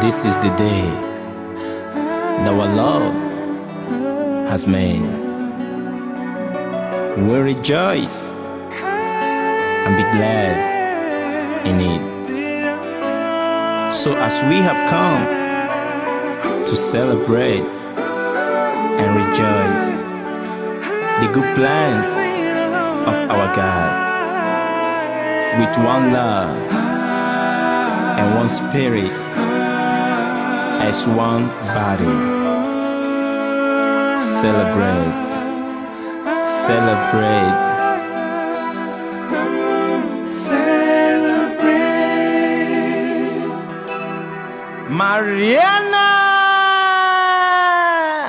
This is the day that our Lord has made. We rejoice and be glad in it. So as we have come to celebrate and rejoice the good plans of our God, with one love and one spirit, as one body. Celebrate, celebrate, celebrate. Mariana!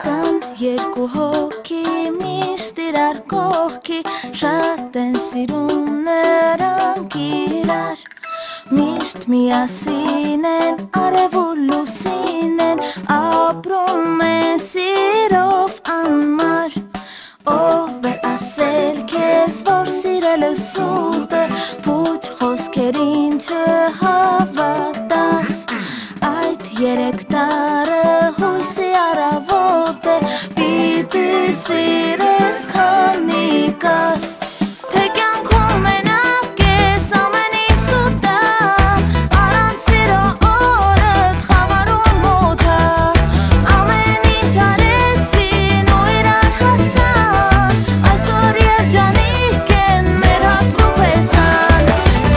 Կան երկու հոգի միշտ իրար կողքի, շատ են սիրում նրանք իրար, միշտ միասին են, արև ու լուսին են, ապրում են սիրով անմար, ով է ասել քեզ, որ սիրելը սուտ է, փուչ խոսքերին չհավատաս, այդ երեք տարը հույսի առավոտ է, պիտի սիրես քանի կաս, թե կյանքում մենակ ես ամենից սուտ է, առանց սիրո օրդ խավարում մոտ է, ամեն ինչ արեցին ու իրար հասան, այսօր երջանիկ են մեր հասնու պեսան,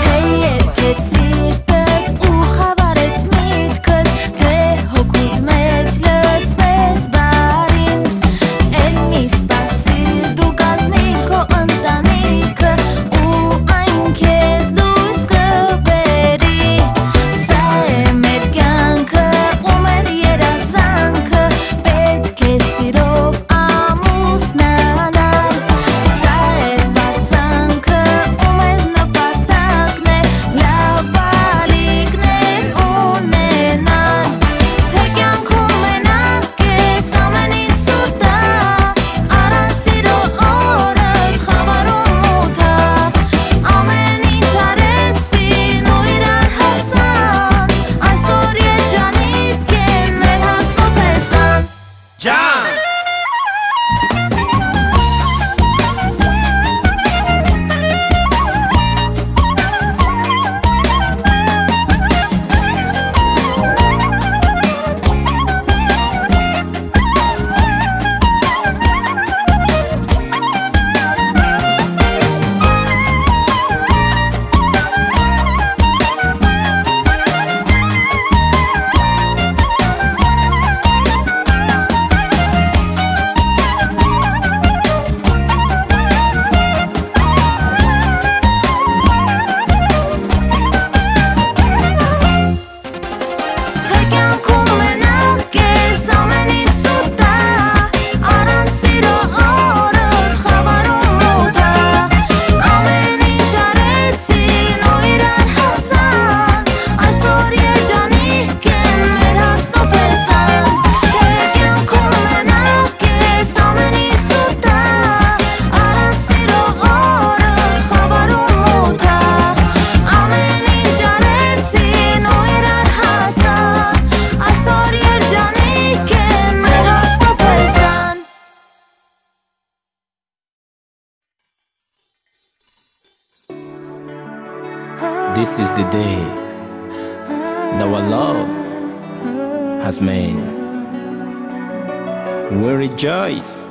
թե երկեց սիրտդ ու խավարեց միտքդ, թե հոգուդ մեջ լծվեց բարին, էլ մի սպասիր դու կազմիր քո ընտանիքը ու այն քեզ լույս կբերի, սա է մեր կյանքը ու մեր երազանքը, պետք է սիրով ամուսնանալ, սա է բարձանքը ու մեր նպատակն է, լավ բալիկներ ունենալ, թե կյանքում մենակ ես ամենից սուտ է, առանց սիրո օրդ խավարում մութ է, ամեն ինչ արեցին ու իրար հասան, այսօր երջանիկ են մեր հասնու պեսան. John! Թե կյանքում մենակ ես ամենից սուտ է, առանց սիրո օրդ խավարում մութ է, ամեն ինչ արեցին ու իրար հասան, այսօր երջանիկ են մեր հասնու պեսան, թե կյանքում մենակ ես ամենից սուտ է, առանց սիրո օրդ խավարում մութ է, ամեն ինչ արեցին ու իրար հասան, այսօր երջանիկ են մեր հասնու պեսան. This is the day that our Lord has made. We rejoice